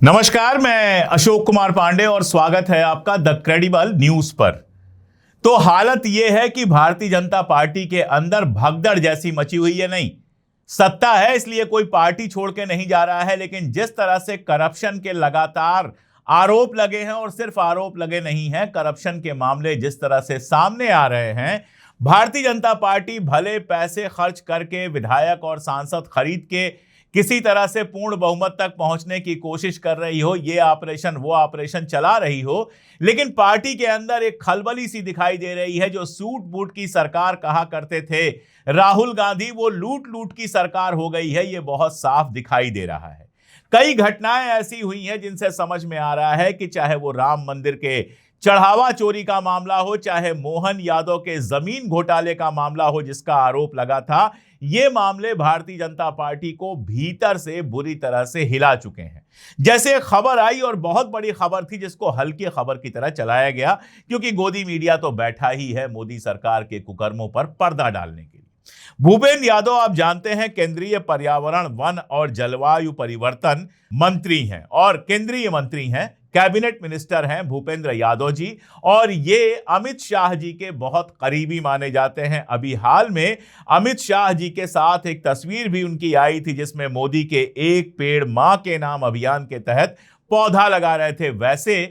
नमस्कार, मैं अशोक कुमार पांडे और स्वागत है आपका द क्रेडिबल न्यूज पर। तो हालत यह है कि भारतीय जनता पार्टी के अंदर भगदड़ जैसी मची हुई है। नहीं, सत्ता है इसलिए कोई पार्टी छोड़ के नहीं जा रहा है, लेकिन जिस तरह से करप्शन के लगातार आरोप लगे हैं, और सिर्फ आरोप लगे नहीं हैं, करप्शन के मामले जिस तरह से सामने आ रहे हैं, भारतीय जनता पार्टी भले पैसे खर्च करके विधायक और सांसद खरीद के किसी तरह से पूर्ण बहुमत तक पहुंचने की कोशिश कर रही हो, ये ऑपरेशन वो ऑपरेशन चला रही हो, लेकिन पार्टी के अंदर एक खलबली सी दिखाई दे रही है। जो सूट बूट की सरकार कहा करते थे राहुल गांधी, वो लूट लूट की सरकार हो गई है, ये बहुत साफ दिखाई दे रहा है। कई घटनाएं ऐसी हुई हैं जिनसे समझ में आ रहा है कि चाहे वो राम मंदिर के चढ़ावा चोरी का मामला हो, चाहे मोहन यादव के जमीन घोटाले का मामला हो जिसका आरोप लगा था, ये मामले भारतीय जनता पार्टी को भीतर से बुरी तरह से हिला चुके हैं। जैसे खबर आई, और बहुत बड़ी खबर थी जिसको हल्की खबर की तरह चलाया गया, क्योंकि गोदी मीडिया तो बैठा ही है मोदी सरकार के कुकर्मों पर पर्दा डालने के लिए। भूपेंद्र यादव, आप जानते हैं, केंद्रीय पर्यावरण, वन और जलवायु परिवर्तन मंत्री हैं और केंद्रीय मंत्री हैं, कैबिनेट मिनिस्टर हैं भूपेंद्र यादव जी, और ये अमित शाह जी के बहुत करीबी माने जाते हैं। अभी हाल में अमित शाह जी के साथ एक तस्वीर भी उनकी आई थी जिसमें मोदी के एक पेड़ मां के नाम अभियान के तहत पौधा लगा रहे थे। वैसे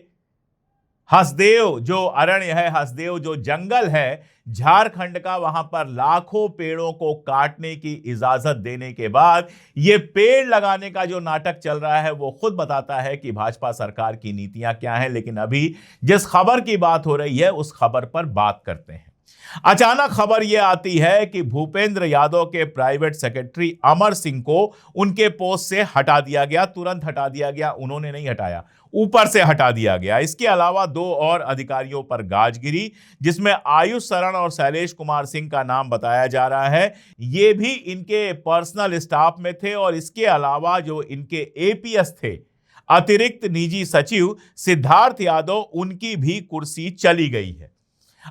हसदेव जो अरण्य है, हसदेव जो जंगल है झारखंड का, वहां पर लाखों पेड़ों को काटने की इजाजत देने के बाद यह पेड़ लगाने का जो नाटक चल रहा है वो खुद बताता है कि भाजपा सरकार की नीतियां क्या हैं। लेकिन अभी जिस खबर की बात हो रही है उस खबर पर बात करते हैं। अचानक खबर यह आती है कि भूपेंद्र यादव के प्राइवेट सेक्रेटरी अमर सिंह को उनके पोस्ट से हटा दिया गया, तुरंत हटा दिया गया। उन्होंने नहीं हटाया, ऊपर से हटा दिया गया। इसके अलावा दो और अधिकारियों पर गाज गिरी, जिसमें आयुष शरण और शैलेश कुमार सिंह का नाम बताया जा रहा है। ये भी इनके पर्सनल स्टाफ में थे, और इसके अलावा जो इनके एपीएस थे, अतिरिक्त निजी सचिव सिद्धार्थ यादव, उनकी भी कुर्सी चली गई है।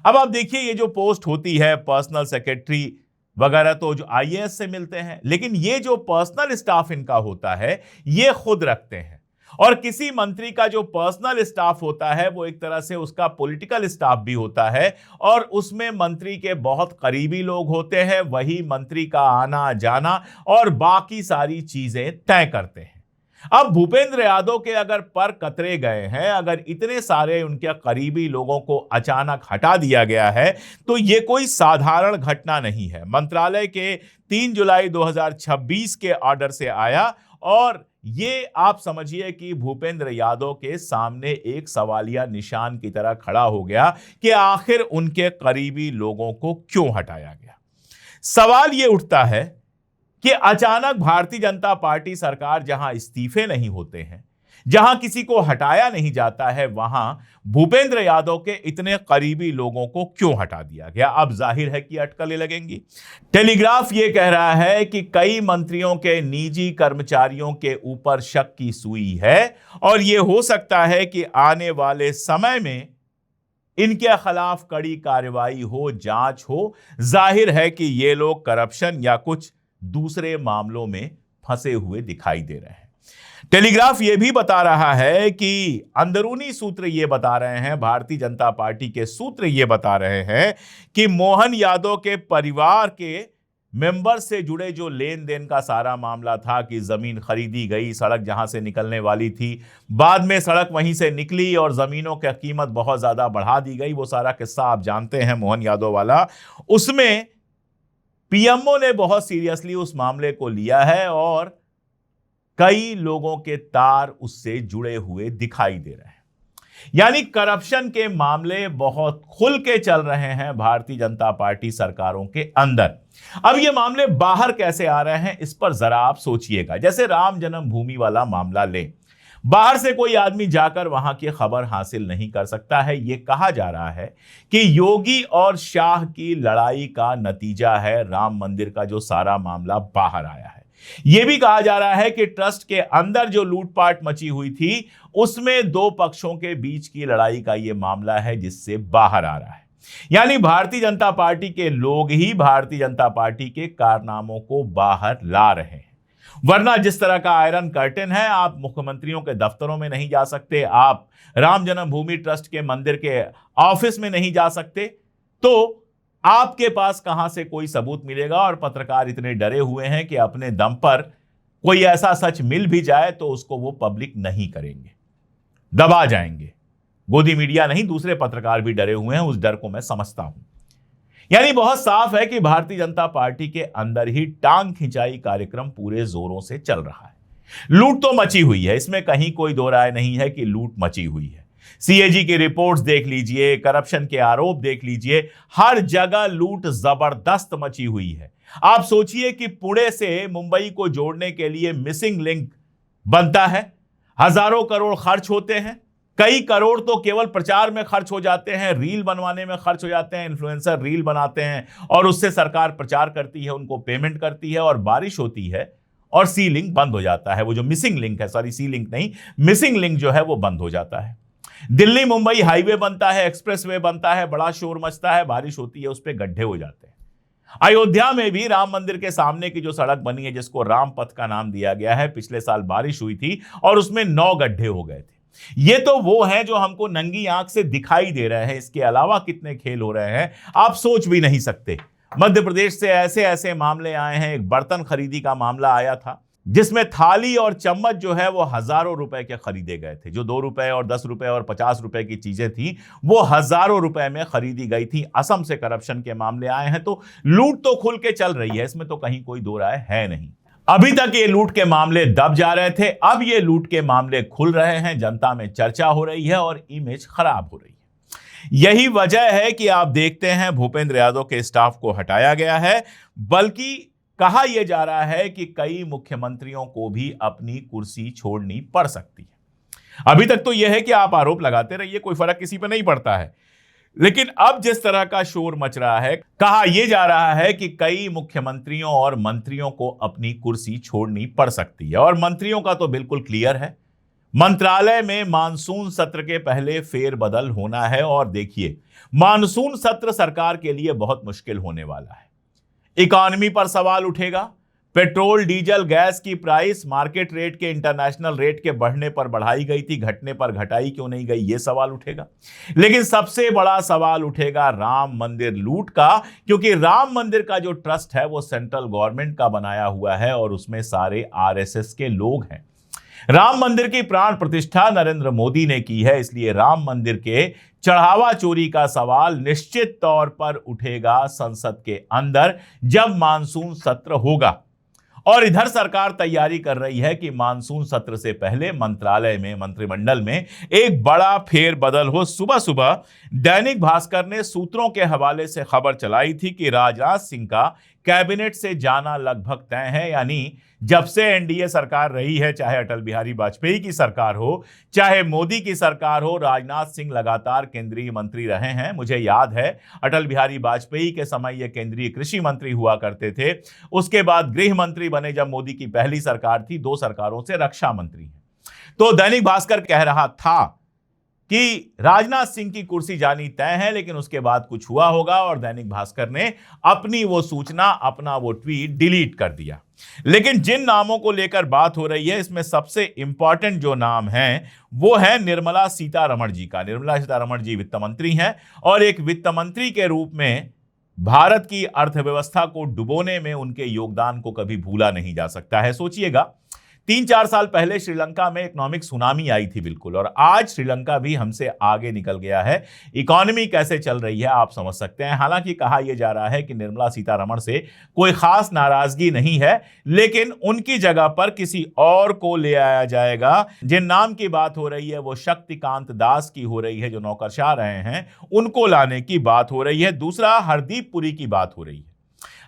अब आप देखिए, ये जो पोस्ट होती है पर्सनल सेक्रेटरी वगैरह तो जो आईएएस से मिलते हैं, लेकिन ये जो पर्सनल स्टाफ इनका होता है ये खुद रखते हैं। और किसी मंत्री का जो पर्सनल स्टाफ होता है वो एक तरह से उसका पॉलिटिकल स्टाफ भी होता है, और उसमें मंत्री के बहुत करीबी लोग होते हैं, वही मंत्री का आना जाना और बाकी सारी चीजें तय करते हैं। अब भूपेंद्र यादव के अगर पर कतरे गए हैं, अगर इतने सारे उनके करीबी लोगों को अचानक हटा दिया गया है, तो ये कोई साधारण घटना नहीं है। मंत्रालय के 3 जुलाई 2026 के ऑर्डर से आया, और ये आप समझिए कि भूपेंद्र यादव के सामने एक सवालिया निशान की तरह खड़ा हो गया कि आखिर उनके करीबी लोगों को क्यों हटाया गया। सवाल ये उठता है कि अचानक भारतीय जनता पार्टी सरकार जहां इस्तीफे नहीं होते हैं, जहां किसी को हटाया नहीं जाता है, वहां भूपेंद्र यादव के इतने करीबी लोगों को क्यों हटा दिया गया। अब जाहिर है कि अटकलें लगेंगी। टेलीग्राफ ये कह रहा है कि कई मंत्रियों के निजी कर्मचारियों के ऊपर शक की सुई है, और यह हो सकता है कि आने वाले समय में इनके खिलाफ कड़ी कार्रवाई हो, जांच हो। जाहिर है कि ये लोग करप्शन या कुछ दूसरे मामलों में फंसे हुए दिखाई दे रहे हैं। टेलीग्राफ यह भी बता रहा है कि अंदरूनी सूत्र यह बता रहे हैं, भारतीय जनता पार्टी के सूत्र यह बता रहे हैं कि मोहन यादव के परिवार के मेंबर से जुड़े जो लेन देन का सारा मामला था, कि जमीन खरीदी गई, सड़क जहां से निकलने वाली थी, बाद में सड़क वहीं से निकली और जमीनों की कीमत बहुत ज्यादा बढ़ा दी गई, वो सारा किस्सा आप जानते हैं मोहन यादव वाला। उसमें पीएमओ ने बहुत सीरियसली उस मामले को लिया है, और कई लोगों के तार उससे जुड़े हुए दिखाई दे रहे हैं। यानी करप्शन के मामले बहुत खुल के चल रहे हैं भारतीय जनता पार्टी सरकारों के अंदर। अब ये मामले बाहर कैसे आ रहे हैं, इस पर जरा आप सोचिएगा। जैसे राम जन्मभूमि वाला मामला लें, बाहर से कोई आदमी जाकर वहां की खबर हासिल नहीं कर सकता है। यह कहा जा रहा है कि योगी और शाह की लड़ाई का नतीजा है राम मंदिर का जो सारा मामला बाहर आया है। यह भी कहा जा रहा है कि ट्रस्ट के अंदर जो लूटपाट मची हुई थी, उसमें दो पक्षों के बीच की लड़ाई का यह मामला है जिससे बाहर आ रहा है। यानी भारतीय जनता पार्टी के लोग ही भारतीय जनता पार्टी के कारनामों को बाहर ला रहे हैं। वरना जिस तरह का आयरन कर्टेन है, आप मुख्यमंत्रियों के दफ्तरों में नहीं जा सकते, आप राम जन्मभूमि ट्रस्ट के मंदिर के ऑफिस में नहीं जा सकते, तो आपके पास कहां से कोई सबूत मिलेगा। और पत्रकार इतने डरे हुए हैं कि अपने दम पर कोई ऐसा सच मिल भी जाए तो उसको वो पब्लिक नहीं करेंगे, दबा जाएंगे। गोदी मीडिया नहीं, दूसरे पत्रकार भी डरे हुए हैं, उस डर को मैं समझता हूं। यानी बहुत साफ है कि भारतीय जनता पार्टी के अंदर ही टांग खिंचाई कार्यक्रम पूरे जोरों से चल रहा है। लूट तो मची हुई है, इसमें कहीं कोई दो राय नहीं है कि लूट मची हुई है। सीएजी की रिपोर्ट्स देख लीजिए, करप्शन के आरोप देख लीजिए, हर जगह लूट जबरदस्त मची हुई है। आप सोचिए कि पुणे से मुंबई को जोड़ने के लिए मिसिंग लिंक बनता है, हजारों करोड़ खर्च होते हैं, कई करोड़ तो केवल प्रचार में खर्च हो जाते हैं, रील बनवाने में खर्च हो जाते हैं, इन्फ्लुएंसर रील बनाते हैं और उससे सरकार प्रचार करती है, उनको पेमेंट करती है, और बारिश होती है और सी लिंक बंद हो जाता है। वो जो मिसिंग लिंक है, सॉरी सी लिंक नहीं, मिसिंग लिंक जो है वो बंद हो जाता है। दिल्ली मुंबई हाईवे बनता है, एक्सप्रेसवे बनता है, बड़ा शोर मचता है, बारिश होती है, उस पर गड्ढे हो जाते हैं। अयोध्या में भी राम मंदिर के सामने की जो सड़क बनी है, जिसको राम पथ का नाम दिया गया है, पिछले साल बारिश हुई थी और उसमें 9 गड्ढे हो गए थे। ये तो वो हैं जो हमको नंगी आंख से दिखाई दे रहे हैं, इसके अलावा कितने खेल हो रहे हैं आप सोच भी नहीं सकते। मध्य प्रदेश से ऐसे ऐसे मामले आए हैं, एक बर्तन खरीदी का मामला आया था जिसमें थाली और चम्मच जो है वो हजारों रुपए के खरीदे गए थे। जो 2 रुपए और 10 रुपए और 50 रुपए की चीजें थी वो हजारों रुपए में खरीदी गई थी। असम से करप्शन के मामले आए हैं, तो लूट तो खुल के चल रही है, इसमें तो कहीं कोई दो राय है नहीं। अभी तक ये लूट के मामले दब जा रहे थे, अब ये लूट के मामले खुल रहे हैं, जनता में चर्चा हो रही है और इमेज खराब हो रही है। यही वजह है कि आप देखते हैं भूपेंद्र यादव के स्टाफ को हटाया गया है, बल्कि कहा यह जा रहा है कि कई मुख्यमंत्रियों को भी अपनी कुर्सी छोड़नी पड़ सकती है। अभी तक तो यह है कि आप आरोप लगाते रहिए, कोई फर्क किसी पे नहीं पड़ता है, लेकिन अब जिस तरह का शोर मच रहा है, कहा यह जा रहा है कि कई मुख्यमंत्रियों और मंत्रियों को अपनी कुर्सी छोड़नी पड़ सकती है। और मंत्रियों का तो बिल्कुल क्लियर है, मंत्रालय में मानसून सत्र के पहले फेरबदल होना है। और देखिए, मानसून सत्र सरकार के लिए बहुत मुश्किल होने वाला है। इकोनॉमी पर सवाल उठेगा, पेट्रोल डीजल गैस की प्राइस मार्केट रेट के इंटरनेशनल रेट के बढ़ने पर बढ़ाई गई थी, घटने पर घटाई क्यों नहीं गई, यह सवाल उठेगा। लेकिन सबसे बड़ा सवाल उठेगा राम मंदिर लूट का, क्योंकि राम मंदिर का जो ट्रस्ट है वो सेंट्रल गवर्नमेंट का बनाया हुआ है और उसमें सारे आरएसएस के लोग हैं। राम मंदिर की प्राण प्रतिष्ठा नरेंद्र मोदी ने की है, इसलिए राम मंदिर के चढ़ावा चोरी का सवाल निश्चित तौर पर उठेगा संसद के अंदर जब मानसून सत्र होगा। और इधर सरकार तैयारी कर रही है कि मानसून सत्र से पहले मंत्रालय में, मंत्रिमंडल में एक बड़ा फेरबदल हो। सुबह सुबह दैनिक भास्कर ने सूत्रों के हवाले से खबर चलाई थी कि राजनाथ सिंह का कैबिनेट से जाना लगभग तय है। यानी जब से एनडीए सरकार रही है, चाहे अटल बिहारी वाजपेयी की सरकार हो, चाहे मोदी की सरकार हो, राजनाथ सिंह लगातार केंद्रीय मंत्री रहे हैं। मुझे याद है अटल बिहारी वाजपेयी के समय ये केंद्रीय कृषि मंत्री हुआ करते थे, उसके बाद गृह मंत्री बने जब मोदी की पहली सरकार थी, 2 सरकारों से रक्षा मंत्री हैं। तो दैनिक भास्कर कह रहा था कि राजनाथ सिंह की कुर्सी जानी तय है, लेकिन उसके बाद कुछ हुआ होगा और दैनिक भास्कर ने अपनी वो सूचना, अपना वो ट्वीट डिलीट कर दिया। लेकिन जिन नामों को लेकर बात हो रही है, इसमें सबसे इंपॉर्टेंट जो नाम है वो है निर्मला सीतारमण जी का। निर्मला सीतारमण जी वित्त मंत्री हैं और एक वित्त मंत्री के रूप में भारत की अर्थव्यवस्था को डुबोने में उनके योगदान को कभी भूला नहीं जा सकता है। सोचिएगा, 3-4 साल पहले श्रीलंका में इकोनॉमिक सुनामी आई थी बिल्कुल, और आज श्रीलंका भी हमसे आगे निकल गया है। इकोनॉमी कैसे चल रही है आप समझ सकते हैं। हालांकि कहा यह जा रहा है कि निर्मला सीतारमण से कोई खास नाराजगी नहीं है, लेकिन उनकी जगह पर किसी और को ले आया जाएगा। जिन नाम की बात हो रही है वो शक्तिकांत दास की हो रही है, जो नौकरशाह रहे हैं, उनको लाने की बात हो रही है। दूसरा, हरदीप पुरी की बात हो रही है।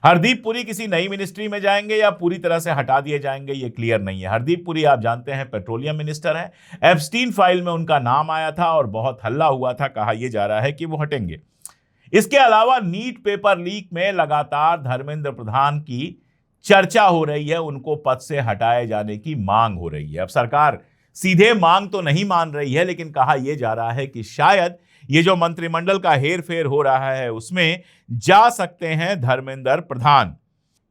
हरदीप पुरी किसी नई मिनिस्ट्री में जाएंगे या पूरी तरह से हटा दिए जाएंगे, ये क्लियर नहीं है। हरदीप पुरी आप जानते हैं पेट्रोलियम मिनिस्टर हैं। एप्स्टीन फाइल में उनका नाम आया था और बहुत हल्ला हुआ था, कहा यह जा रहा है कि वो हटेंगे। इसके अलावा नीट पेपर लीक में लगातार धर्मेंद्र प्रधान की चर्चा हो रही है, उनको पद से हटाए जाने की मांग हो रही है। अब सरकार सीधे मांग तो नहीं मान रही है, लेकिन कहा यह जा रहा है कि शायद ये जो मंत्रिमंडल का हेर फेर हो रहा है उसमें जा सकते हैं धर्मेंद्र प्रधान।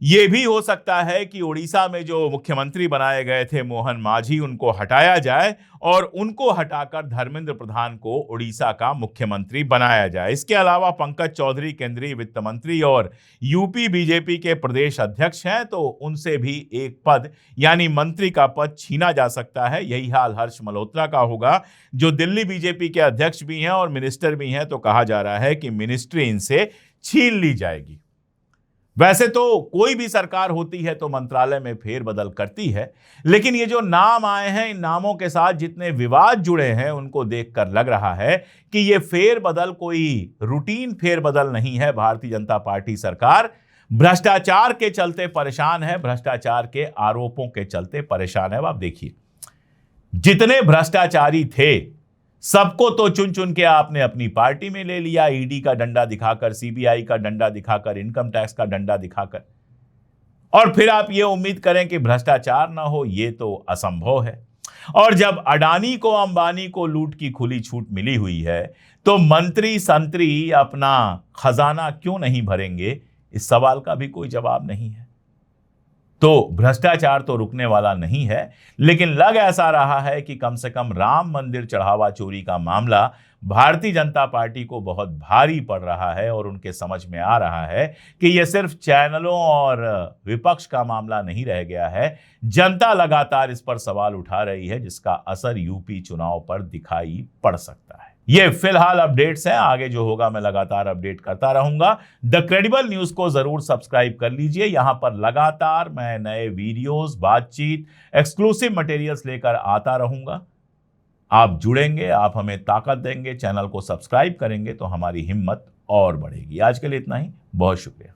ये भी हो सकता है कि उड़ीसा में जो मुख्यमंत्री बनाए गए थे मोहन मांझी, उनको हटाया जाए और उनको हटाकर धर्मेंद्र प्रधान को उड़ीसा का मुख्यमंत्री बनाया जाए। इसके अलावा पंकज चौधरी केंद्रीय वित्त मंत्री और यूपी बीजेपी के प्रदेश अध्यक्ष हैं, तो उनसे भी एक पद यानी मंत्री का पद छीना जा सकता है। यही हाल हर्ष मल्होत्रा का होगा, जो दिल्ली बीजेपी के अध्यक्ष भी हैं और मिनिस्टर भी हैं, तो कहा जा रहा है कि मिनिस्ट्री इनसे छीन ली जाएगी। वैसे तो कोई भी सरकार होती है तो मंत्रालय में फेरबदल करती है, लेकिन ये जो नाम आए हैं, इन नामों के साथ जितने विवाद जुड़े हैं, उनको देखकर लग रहा है कि ये फेरबदल कोई रूटीन फेरबदल नहीं है। भारतीय जनता पार्टी सरकार भ्रष्टाचार के चलते परेशान है, भ्रष्टाचार के आरोपों के चलते परेशान है। अब आप देखिए, जितने भ्रष्टाचारी थे सबको तो चुन चुन के आपने अपनी पार्टी में ले लिया, ईडी का डंडा दिखाकर, सीबीआई का डंडा दिखाकर, इनकम टैक्स का डंडा दिखाकर, और फिर आप ये उम्मीद करें कि भ्रष्टाचार ना हो, ये तो असंभव है। और जब अडानी को, अंबानी को लूट की खुली छूट मिली हुई है, तो मंत्री संतरी अपना खजाना क्यों नहीं भरेंगे? इस सवाल का भी कोई जवाब नहीं है। तो भ्रष्टाचार तो रुकने वाला नहीं है, लेकिन लग ऐसा रहा है कि कम से कम राम मंदिर चढ़ावा चोरी का मामला भारतीय जनता पार्टी को बहुत भारी पड़ रहा है और उनके समझ में आ रहा है कि यह सिर्फ चैनलों और विपक्ष का मामला नहीं रह गया है। जनता लगातार इस पर सवाल उठा रही है, जिसका असर यूपी चुनाव पर दिखाई पड़ सकता है। ये फिलहाल अपडेट्स हैं, आगे जो होगा मैं लगातार अपडेट करता रहूंगा। द क्रेडिबल न्यूज को जरूर सब्सक्राइब कर लीजिए। यहां पर लगातार मैं नए वीडियोस, बातचीत, एक्सक्लूसिव मटेरियल्स लेकर आता रहूंगा। आप जुड़ेंगे, आप हमें ताकत देंगे, चैनल को सब्सक्राइब करेंगे तो हमारी हिम्मत और बढ़ेगी। आज के लिए इतना ही, बहुत शुक्रिया।